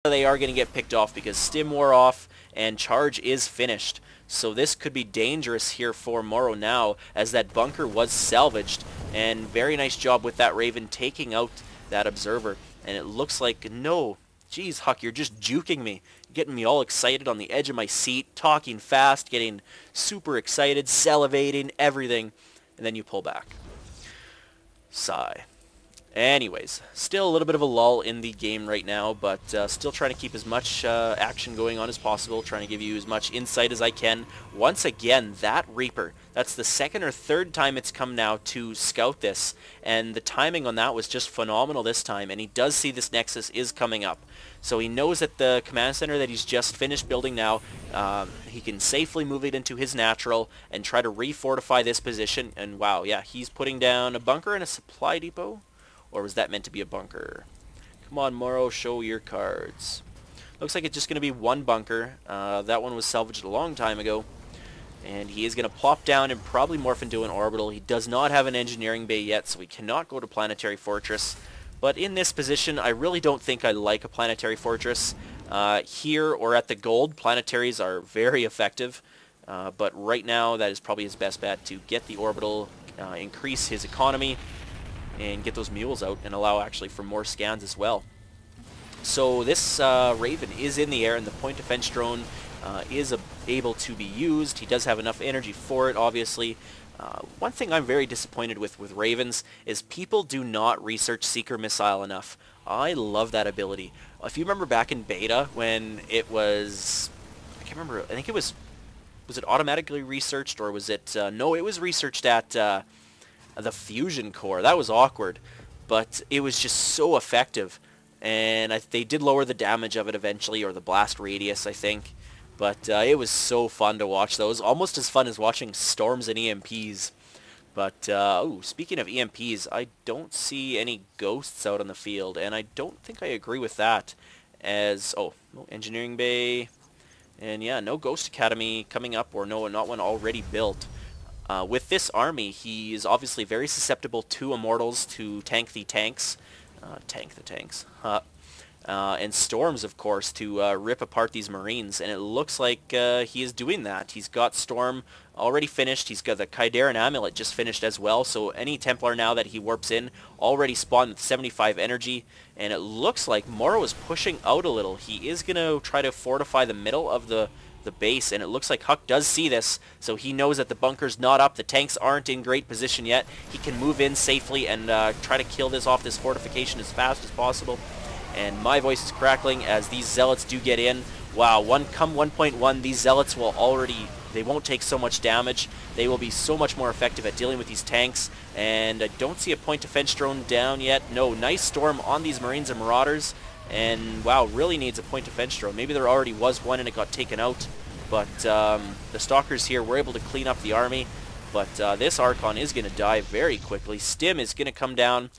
they are going to get picked off because Stim wore off and Charge is finished. So this could be dangerous here for MorroW now, as that bunker was salvaged. And very nice job with that Raven taking out that Observer. And it looks like, no, geez, HuK, you're just juking me. Getting me all excited on the edge of my seat, talking fast, getting super excited, salivating, everything. And then you pull back. Sigh. Anyways, still a little bit of a lull in the game right now, but still trying to keep as much action going on as possible, trying to give you as much insight as I can. Once again, that Reaper, that's the second or third time it's come now to scout this, and the timing on that was just phenomenal this time, and he does see this Nexus is coming up. So he knows at the command center that he's just finished building now, he can safely move it into his natural and try to refortify this position, and wow, yeah, he's putting down a bunker and a supply depot. Or was that meant to be a bunker? Come on, MorroW, show your cards. Looks like it's just going to be one bunker. That one was salvaged a long time ago. And he is going to plop down and probably morph into an orbital. He does not have an engineering bay yet, so he cannot go to Planetary Fortress. But in this position, I really don't think I like a Planetary Fortress. Here or at the gold, planetaries are very effective. But right now, that is probably his best bet to get the orbital, increase his economy, and get those mules out and allow actually for more scans as well. So this Raven is in the air, and the point defense drone is able to be used. He does have enough energy for it, obviously. One thing I'm very disappointed with Ravens is people do not research Seeker Missile enough. I love that ability. If you remember back in beta when it was, I can't remember, I think it was it automatically researched, or was it, no, it was researched at the fusion core. That was awkward, but it was just so effective, and they did lower the damage of it eventually, or the blast radius, I think, but it was so fun to watch those, almost as fun as watching storms and EMPs. But oh, speaking of EMPs, I don't see any ghosts out on the field, and I don't think I agree with that, as, oh, no engineering bay, and yeah, no Ghost Academy coming up, or no, not one already built. With this army, he is obviously very susceptible to Immortals to tank the tanks, and Storms, of course, to rip apart these Marines, and it looks like he is doing that. He's got Storm already finished, he's got the Kaidaran Amulet just finished as well, so any Templar now that he warps in already spawned with 75 energy, and it looks like MorroW is pushing out a little. He is going to try to fortify the middle of the base, and it looks like HuK does see this, so he knows that the bunker's not up, the tanks aren't in great position yet. He can move in safely and try to kill this off, this fortification, as fast as possible. And my voice is crackling as these Zealots do get in. Wow, come 1.1, these Zealots will already, they won't take so much damage. They will be so much more effective at dealing with these tanks, and I don't see a point defense drone down yet. No, nice storm on these Marines and Marauders. And wow, really needs a point defense drone. Maybe there already was one and it got taken out, but the Stalkers here were able to clean up the army. But this Archon is going to die very quickly. Stim is going to come down,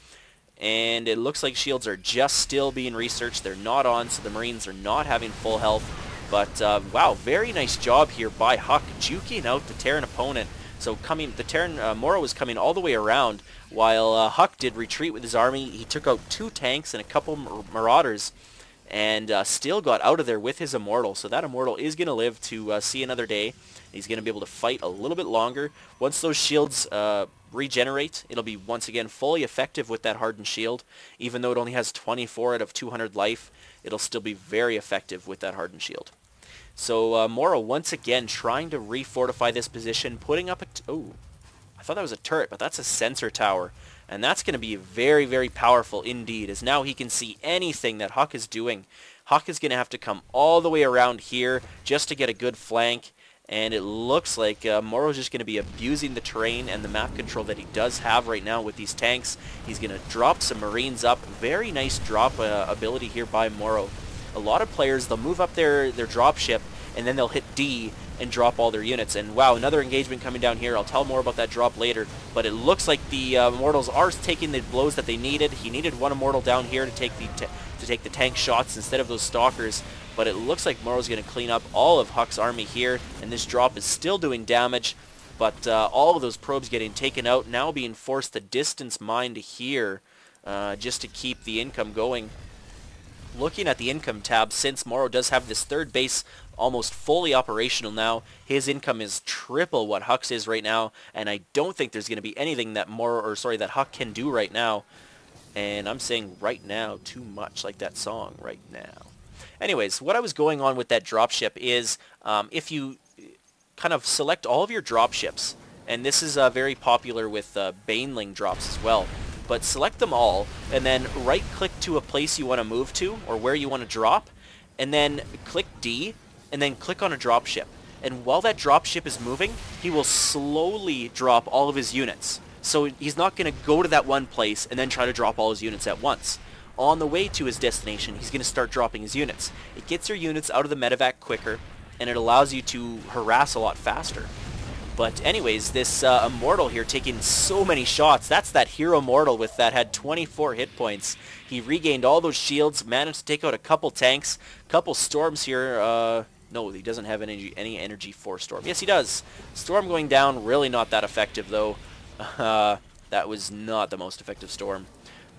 and it looks like shields are just still being researched. They're not on, so the Marines are not having full health. But wow, very nice job here by HuK, juking out the Terran opponent. So the Terran, MorroW was coming all the way around, while HuK did retreat with his army. He took out 2 tanks and a couple Marauders, and still got out of there with his Immortal. So that Immortal is going to live to see another day. He's going to be able to fight a little bit longer. Once those shields regenerate, it'll be once again fully effective with that Hardened Shield. Even though it only has 24 out of 200 life, it'll still be very effective with that Hardened Shield. So MorroW once again trying to refortify this position, putting up a... oh, I thought that was a turret, but that's a sensor tower. And that's going to be very, very powerful indeed, as now he can see anything that HuK is doing. HuK is going to have to come all the way around here just to get a good flank. And it looks like MorroW is just going to be abusing the terrain and the map control that he does have right now with these tanks. He's going to drop some Marines up. Very nice drop ability here by MorroW. A lot of players, they'll move up their drop ship, and then they'll hit D and drop all their units. And wow, another engagement coming down here. I'll tell more about that drop later. But it looks like the Immortals are taking the blows that they needed. He needed one Immortal down here to take the tank shots instead of those Stalkers. But it looks like MorroW's going to clean up all of HuK's army here, and this drop is still doing damage. But all of those probes getting taken out, now being forced to distance mine to here just to keep the income going. looking at the income tab, since MorroW does have this third base almost fully operational now, his income is triple what HuK's is right now, and I don't think there's going to be anything that that HuK can do right now. And I'm saying right now too much, like that song, right now. Anyways, what I was going on with that dropship is if you kind of select all of your dropships, and this is very popular with Baneling drops as well, but select them all, and then right-click to a place you want to move to, or where you want to drop, and then click D, and then click on a dropship. And while that dropship is moving, he will slowly drop all of his units. So he's not going to go to that one place and then try to drop all his units at once. On the way to his destination, he's going to start dropping his units. It gets your units out of the medevac quicker, and it allows you to harass a lot faster. But anyways, this Immortal here taking so many shots. That's that hero Immortal with that had 24 hit points. He regained all those shields, managed to take out a couple tanks, couple storms here. No, he doesn't have any energy for Storm. Yes, he does. Storm going down, really not that effective though. That was not the most effective Storm.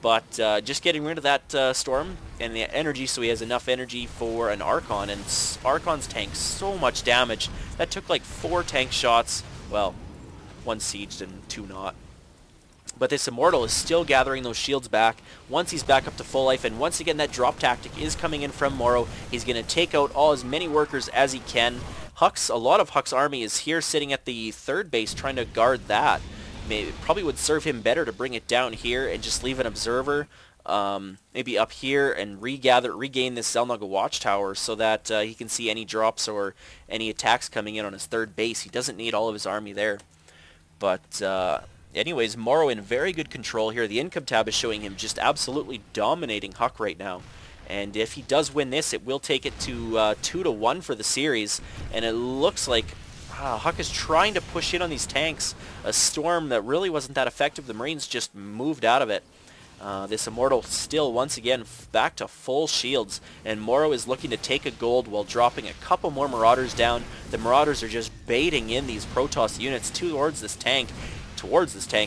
But just getting rid of that Storm and the energy, so he has enough energy for an Archon, and Archon's tank so much damage. That took like 4 tank shots. Well, 1 sieged and 2 not. But this Immortal is still gathering those shields back. Once he's back up to full life, and once again that drop tactic is coming in from MorroW. He's going to take out all as many workers as he can. A lot of HuK's army is here sitting at the third base trying to guard that. Maybe probably would serve him better to bring it down here and just leave an observer maybe up here and regain this Xel'Naga watchtower so that he can see any drops or any attacks coming in on his third base. He doesn't need all of his army there. But anyways, MorroW in very good control here. The income tab is showing him just absolutely dominating HuK right now. And if he does win this, it will take it to 2-1 for the series. And it looks like HuK is trying to push in on these tanks. A Storm that really wasn't that effective. The Marines just moved out of it. This Immortal still, once again, back to full shields. And MorroW is looking to take a gold while dropping a couple more Marauders down. The Marauders are just baiting in these Protoss units towards this tank.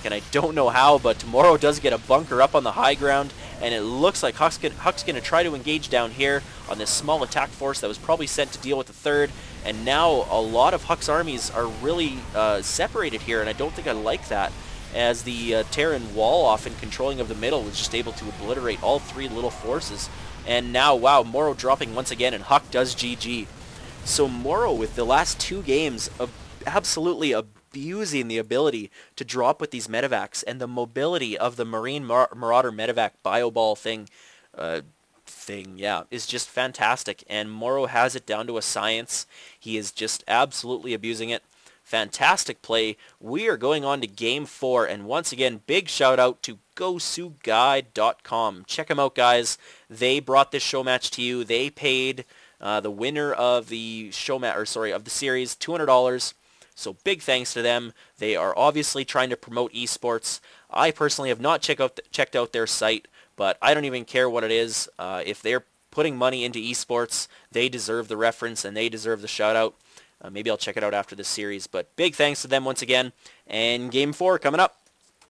And I don't know how, but MorroW does get a bunker up on the high ground. And it looks like HuK's going to try to engage down here on this small attack force that was probably sent to deal with the third. And now a lot of HuK's armies are really separated here, and I don't think I like that, as the Terran wall off and controlling of the middle was just able to obliterate all 3 little forces. And now, wow, MorroW dropping once again, and HuK does GG. So MorroW, with the last 2 games, absolutely abusing the ability to drop with these medevacs, and the mobility of the Marine Marauder medevac bioball thing, is just fantastic. And MorroW has it down to a science. He is just absolutely abusing it. Fantastic play. We are going on to Game 4, and once again, big shout out to GoSuGuide.com. Check them out, guys. They brought this show match to you. They paid the winner of the of the series $200. So big thanks to them. They are obviously trying to promote esports. I personally have not checked out their site, but I don't even care what it is. If they're putting money into esports, they deserve the reference and they deserve the shout out. Maybe I'll check it out after this series, but big thanks to them once again. And Game 4 coming up.